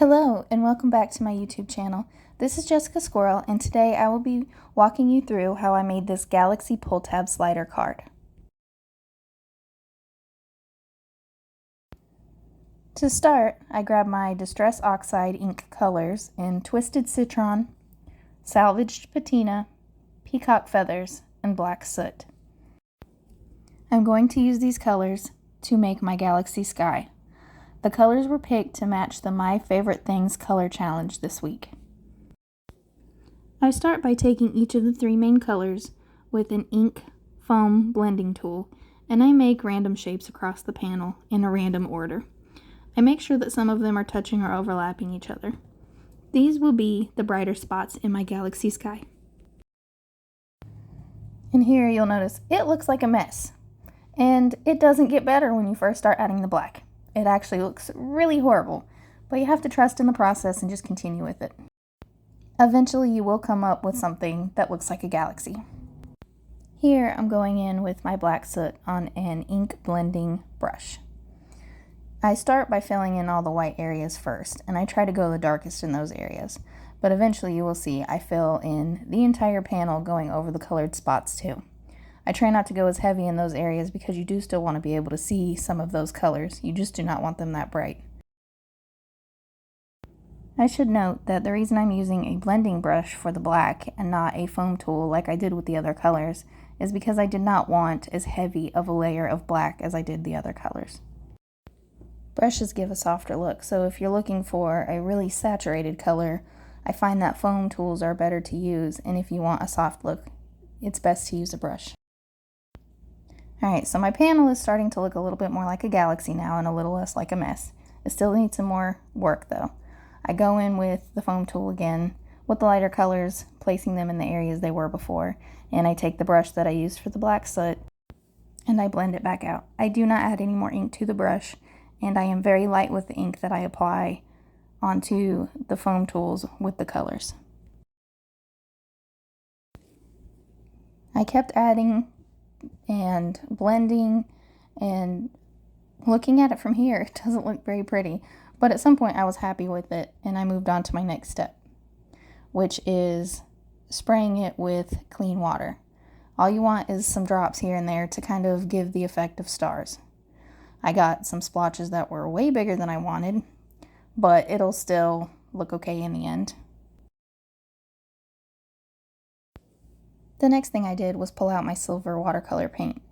Hello and welcome back to my YouTube channel. This is Jessica Squirrel and today I will be walking you through how I made this Galaxy pull tab slider card. To start, I grabbed my Distress Oxide ink colors in Twisted Citron, Salvaged Patina, Peacock Feathers, and Black Soot. I'm going to use these colors to make my Galaxy Sky. The colors were picked to match the My Favorite Things color challenge this week. I start by taking each of the three main colors with an ink foam blending tool, and I make random shapes across the panel in a random order. I make sure that some of them are touching or overlapping each other. These will be the brighter spots in my Galaxy Sky. And here you'll notice it looks like a mess, and it doesn't get better when you first start adding the black. It actually looks really horrible, but you have to trust in the process and just continue with it. Eventually you will come up with something that looks like a galaxy. Here I'm going in with my black soot on an ink blending brush. I start by filling in all the white areas first, and I try to go the darkest in those areas, but eventually you will see I fill in the entire panel going over the colored spots too. I try not to go as heavy in those areas because you do still want to be able to see some of those colors. You just do not want them that bright. I should note that the reason I'm using a blending brush for the black and not a foam tool like I did with the other colors is because I did not want as heavy of a layer of black as I did the other colors. Brushes give a softer look, so if you're looking for a really saturated color, I find that foam tools are better to use, and if you want a soft look, it's best to use a brush. Alright, so my panel is starting to look a little bit more like a galaxy now and a little less like a mess. It still needs some more work though. I go in with the foam tool again with the lighter colors, placing them in the areas they were before, and I take the brush that I used for the black soot and I blend it back out. I do not add any more ink to the brush, and I am very light with the ink that I apply onto the foam tools with the colors. I kept adding and blending, and looking at it from here, it doesn't look very pretty, but at some point I was happy with it and I moved on to my next step, which is spraying it with clean water. All you want is some drops here and there to kind of give the effect of stars. I got some splotches that were way bigger than I wanted, but it'll still look okay in the end. The next thing I did was pull out my silver watercolor paint,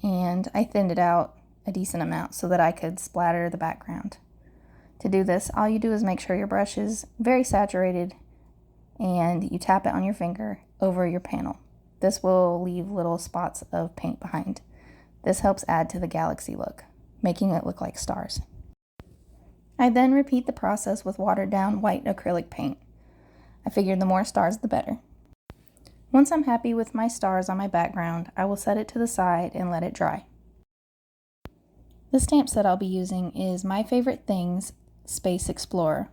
and I thinned it out a decent amount so that I could splatter the background. To do this, all you do is make sure your brush is very saturated and you tap it on your finger over your panel. This will leave little spots of paint behind. This helps add to the galaxy look, making it look like stars. I then repeat the process with watered down white acrylic paint. I figured the more stars the better. Once I'm happy with my stars on my background, I will set it to the side and let it dry. The stamp set I'll be using is My Favorite Things Space Explorer.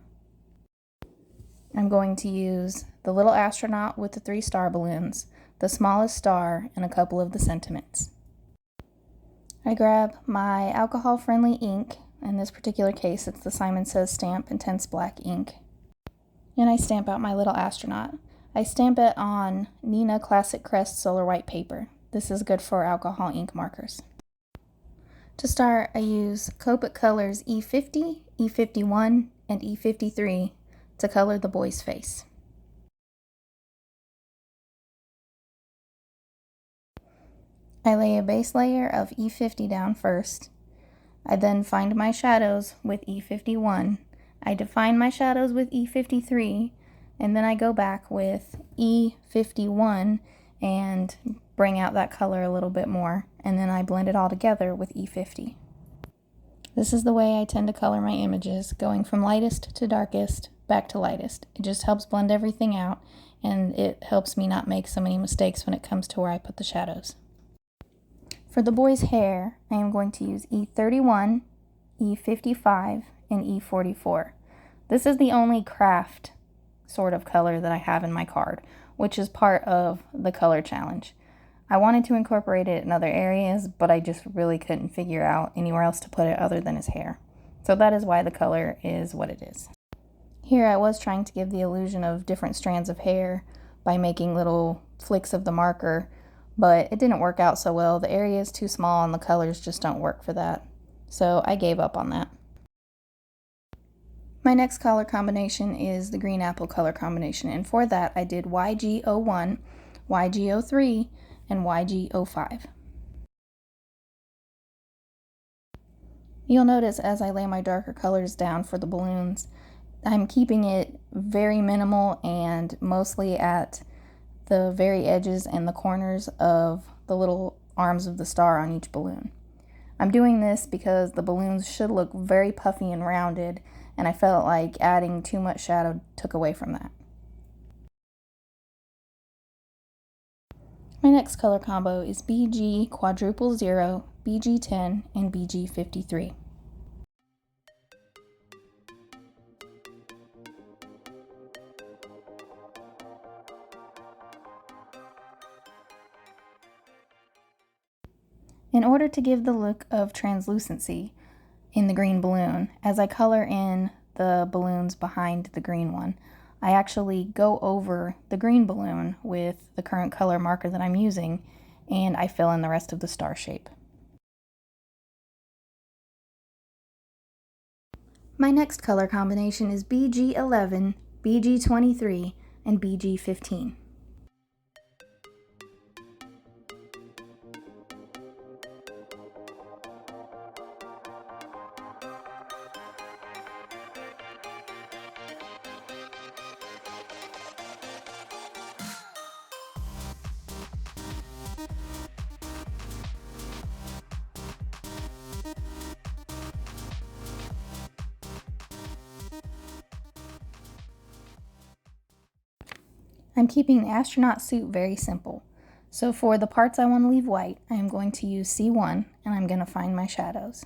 I'm going to use the little astronaut with the 3 star balloons, the smallest star, and a couple of the sentiments. I grab my alcohol-friendly ink. In this particular case, it's the Simon Says Stamp Intense Black ink. And I stamp out my little astronaut. I stamp it on Neenah Classic Crest Solar White paper. This is good for alcohol ink markers. To start, I use Copic Colors E50, E51, and E53 to color the boy's face. I lay a base layer of E50 down first. I then find my shadows with E51. I define my shadows with E53, and then I go back with E51 and bring out that color a little bit more, and then I blend it all together with E50. This is the way I tend to color my images, going from lightest to darkest, back to lightest. It just helps blend everything out, and it helps me not make so many mistakes when it comes to where I put the shadows. For the boy's hair, I am going to use E31, E55, and E44. This is the only craft sort of color that I have in my card, which is part of the color challenge. I wanted to incorporate it in other areas, but I just really couldn't figure out anywhere else to put it other than his hair. So that is why the color is what it is. Here I was trying to give the illusion of different strands of hair by making little flicks of the marker, but it didn't work out so well. The area is too small and the colors just don't work for that. So I gave up on that. My next color combination is the green apple color combination, and for that I did YG01, YG03, and YG05. You'll notice as I lay my darker colors down for the balloons, I'm keeping it very minimal and mostly at the very edges and the corners of the little arms of the star on each balloon. I'm doing this because the balloons should look very puffy and rounded, and I felt like adding too much shadow took away from that. My next color combo is BG quadruple 0, BG10, and BG53. In order to give the look of translucency in the green balloon, as I color in the balloons behind the green one, I actually go over the green balloon with the current color marker that I'm using, and I fill in the rest of the star shape. My next color combination is BG11, BG23, and BG15. I'm keeping the astronaut suit very simple. So for the parts I want to leave white, I am going to use C1 and I'm going to find my shadows.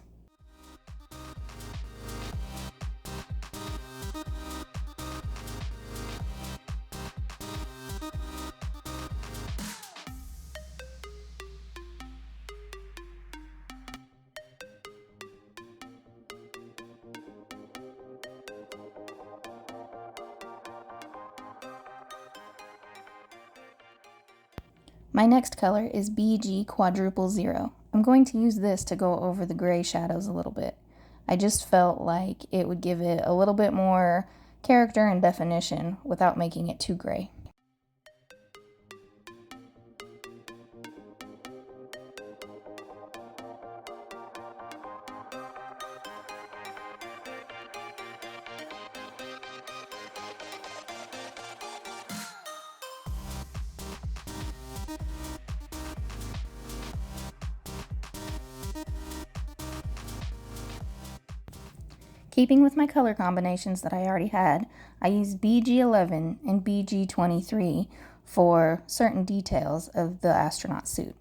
My next color is BG quadruple 0. I'm going to use this to go over the gray shadows a little bit. I just felt like it would give it a little bit more character and definition without making it too gray. Keeping with my color combinations that I already had, I used BG11 and BG23 for certain details of the astronaut suit.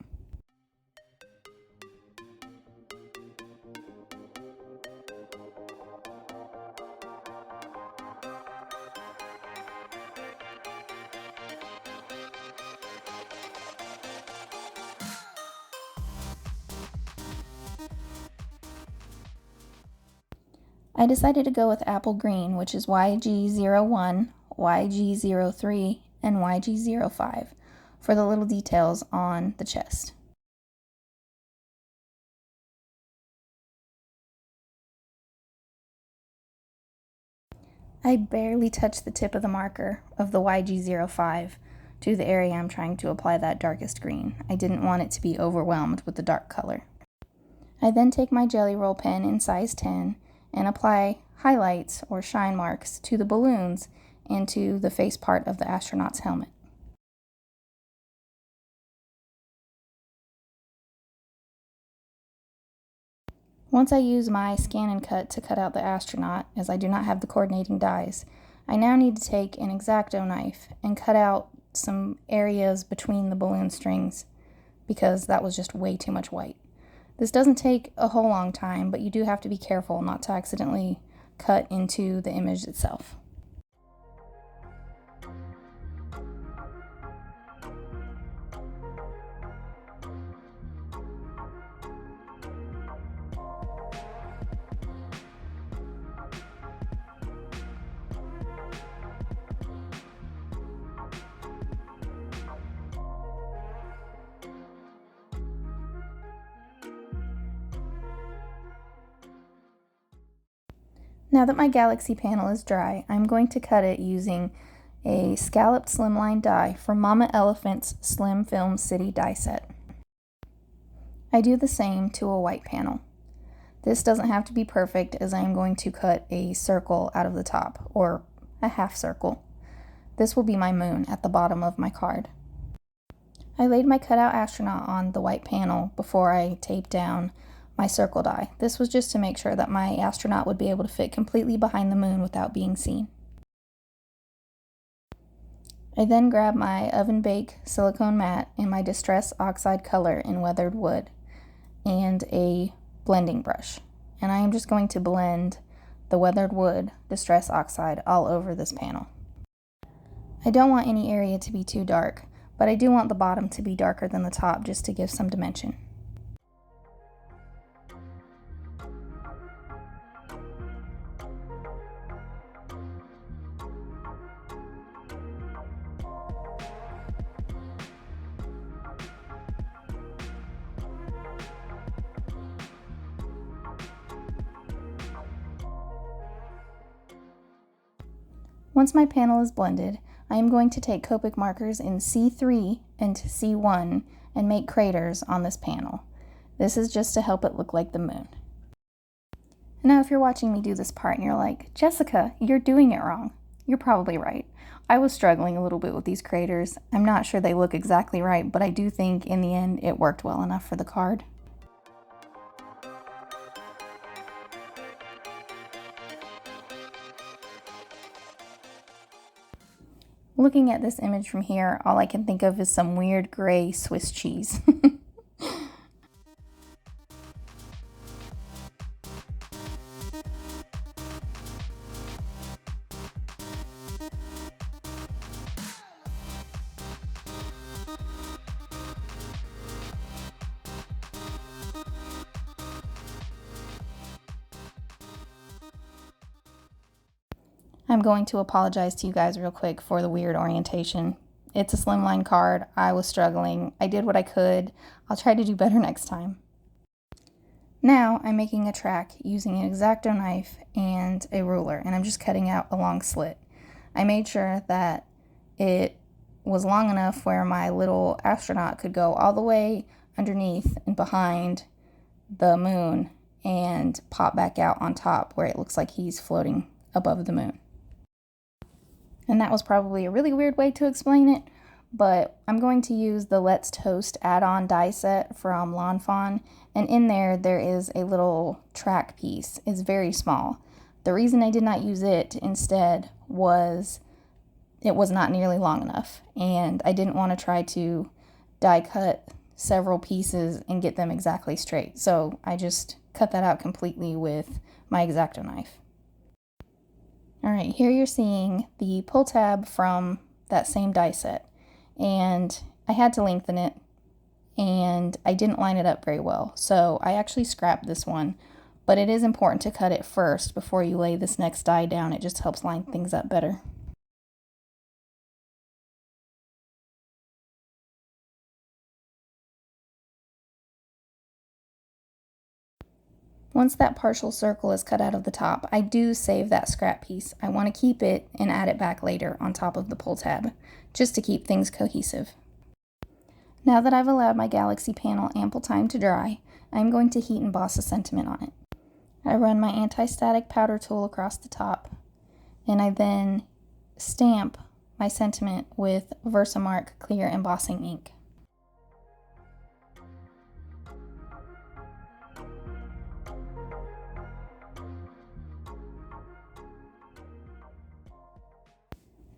I decided to go with apple green, which is YG01, YG03, and YG05 for the little details on the chest. I barely touched the tip of the marker of the YG05 to the area I'm trying to apply that darkest green. I didn't want it to be overwhelmed with the dark color. I then take my Jelly Roll pen in size 10 and apply highlights or shine marks to the balloons and to the face part of the astronaut's helmet. Once I use my scan and cut to cut out the astronaut, as I do not have the coordinating dies, I now need to take an X-Acto knife and cut out some areas between the balloon strings because that was just way too much white. This doesn't take a whole long time, but you do have to be careful not to accidentally cut into the image itself. Now that my Galaxy panel is dry, I'm going to cut it using a scalloped slimline die from Mama Elephant's Slim Film City die set. I do the same to a white panel. This doesn't have to be perfect, as I am going to cut a circle out of the top, or a half circle. This will be my moon at the bottom of my card. I laid my cutout astronaut on the white panel before I taped down my circle die. This was just to make sure that my astronaut would be able to fit completely behind the moon without being seen. I then grabbed my oven bake silicone mat and my Distress Oxide color in weathered wood and a blending brush. And I am just going to blend the weathered wood Distress Oxide all over this panel. I don't want any area to be too dark, but I do want the bottom to be darker than the top just to give some dimension. Once my panel is blended, I am going to take Copic markers in C3 and C1 and make craters on this panel. This is just to help it look like the moon. Now if you're watching me do this part and you're like, Jessica, you're doing it wrong. You're probably right. I was struggling a little bit with these craters. I'm not sure they look exactly right, but I do think in the end it worked well enough for the card. Looking at this image from here, all I can think of is some weird gray Swiss cheese. I'm going to apologize to you guys real quick for the weird orientation. It's a slimline card. I was struggling. I did what I could. I'll try to do better next time. Now I'm making a track using an X-Acto knife and a ruler, and I'm just cutting out a long slit. I made sure that it was long enough where my little astronaut could go all the way underneath and behind the moon and pop back out on top where it looks like he's floating above the moon. And that was probably a really weird way to explain it, but I'm going to use the Let's Toast add-on die set from Lawn Fawn, and in there is a little track piece. It's very small. The reason I did not use it instead was it was not nearly long enough, and I didn't want to try to die cut several pieces and get them exactly straight, so I just cut that out completely with my X-Acto knife. Alright, here you're seeing the pull tab from that same die set, and I had to lengthen it, and I didn't line it up very well, so I actually scrapped this one, but it is important to cut it first before you lay this next die down. It just helps line things up better. Once that partial circle is cut out of the top, I do save that scrap piece. I want to keep it and add it back later on top of the pull tab, just to keep things cohesive. Now that I've allowed my Galaxy panel ample time to dry, I'm going to heat emboss a sentiment on it. I run my anti-static powder tool across the top, and I then stamp my sentiment with Versamark clear embossing ink.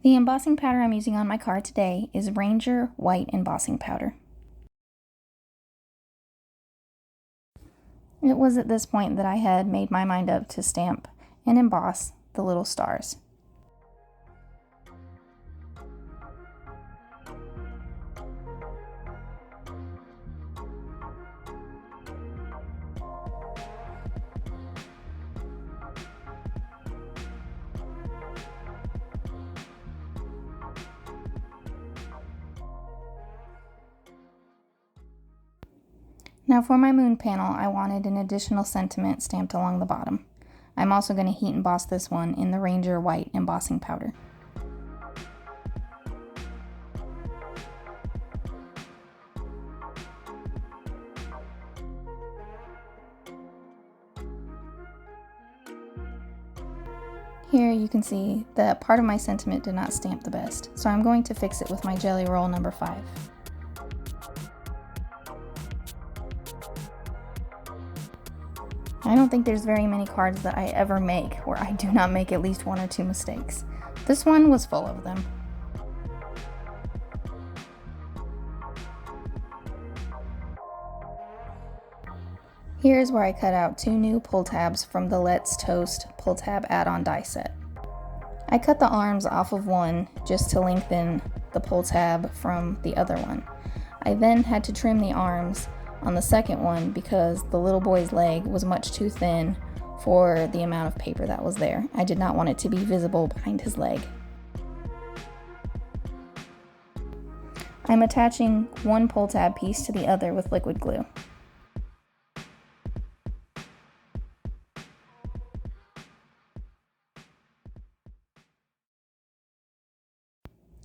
The embossing powder I'm using on my card today is Ranger White Embossing Powder. It was at this point that I had made my mind up to stamp and emboss the little stars. Now for my moon panel, I wanted an additional sentiment stamped along the bottom. I'm also going to heat emboss this one in the Ranger White embossing powder. Here you can see that part of my sentiment did not stamp the best, so I'm going to fix it with my Jelly Roll number 5. I don't think there's very many cards that I ever make where I do not make at least 1 or 2 mistakes. This one was full of them. Here's where I cut out 2 new pull tabs from the Let's Toast pull tab add-on die set. I cut the arms off of one just to lengthen the pull tab from the other one. I then had to trim the arms on the second one because the little boy's leg was much too thin for the amount of paper that was there. I did not want it to be visible behind his leg. I'm attaching one pull tab piece to the other with liquid glue.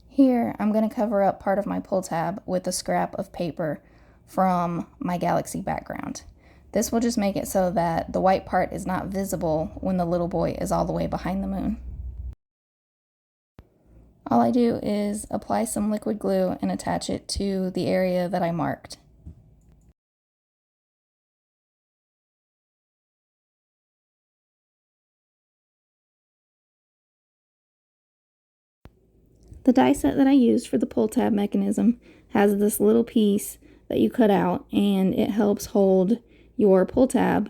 Here, I'm going to cover up part of my pull tab with a scrap of paper from my galaxy background. This will just make it so that the white part is not visible when the little boy is all the way behind the moon. All I do is apply some liquid glue and attach it to the area that I marked. The die set that I used for the pull tab mechanism has this little piece that you cut out, and it helps hold your pull tab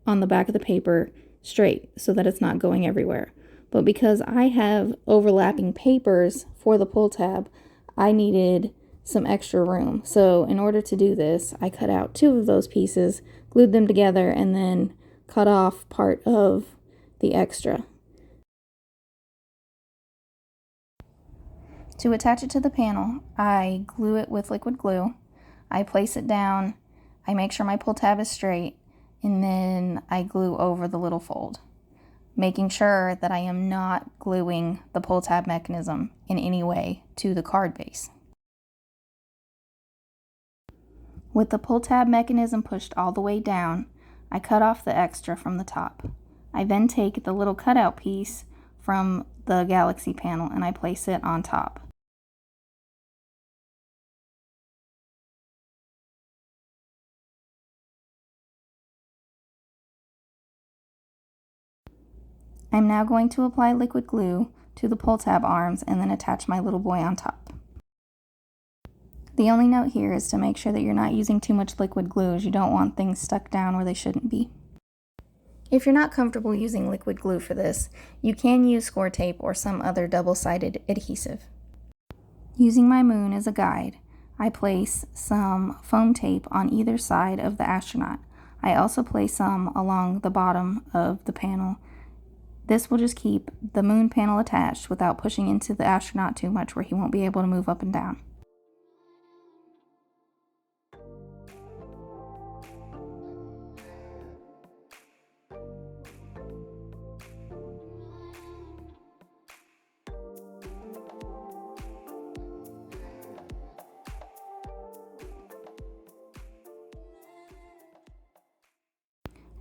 on the back of the paper straight so that it's not going everywhere. But because I have overlapping papers for the pull tab, I needed some extra room. So in order to do this, I cut out 2 of those pieces, glued them together, and then cut off part of the extra. To attach it to the panel, I glue it with liquid glue. I place it down, I make sure my pull tab is straight, and then I glue over the little fold, making sure that I am not gluing the pull tab mechanism in any way to the card base. With the pull tab mechanism pushed all the way down, I cut off the extra from the top. I then take the little cutout piece from the galaxy panel and I place it on top. I'm now going to apply liquid glue to the pull tab arms and then attach my little boy on top. The only note here is to make sure that you're not using too much liquid glue, as you don't want things stuck down where they shouldn't be. If you're not comfortable using liquid glue for this, you can use score tape or some other double-sided adhesive. Using my moon as a guide, I place some foam tape on either side of the astronaut. I also place some along the bottom of the panel. This will just keep the moon panel attached without pushing into the astronaut too much where he won't be able to move up and down.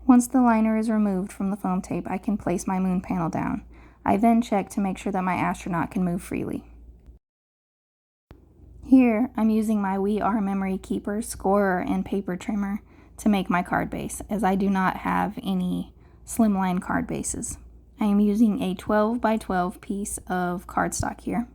Once the liner is removed from the foam tape, I can place my moon panel down. I then check to make sure that my astronaut can move freely. Here, I'm using my We Are Memory Keeper scorer and paper trimmer to make my card base, as I do not have any slimline card bases. I am using a 12 by 12 piece of cardstock here.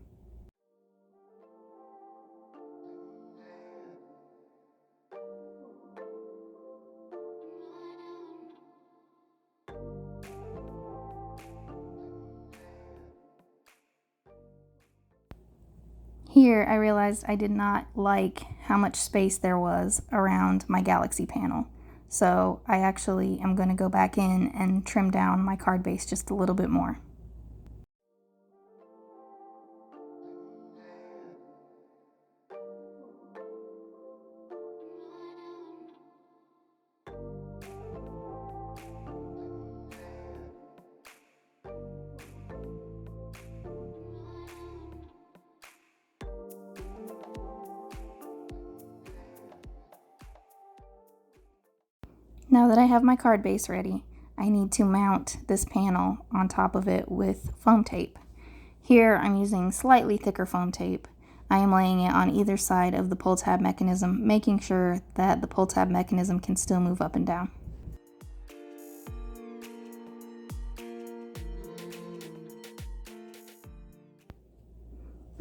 Here, I realized I did not like how much space there was around my galaxy panel. So I actually am going to go back in and trim down my card base just a little bit more. Now that I have my card base ready, I need to mount this panel on top of it with foam tape. Here I'm using slightly thicker foam tape. I am laying it on either side of the pull tab mechanism, making sure that the pull tab mechanism can still move up and down.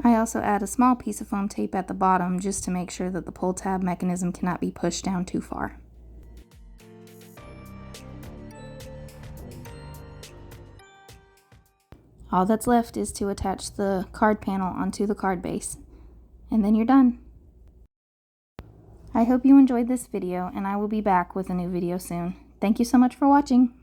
I also add a small piece of foam tape at the bottom just to make sure that the pull tab mechanism cannot be pushed down too far. All that's left is to attach the card panel onto the card base, and then you're done. I hope you enjoyed this video, and I will be back with a new video soon. Thank you so much for watching.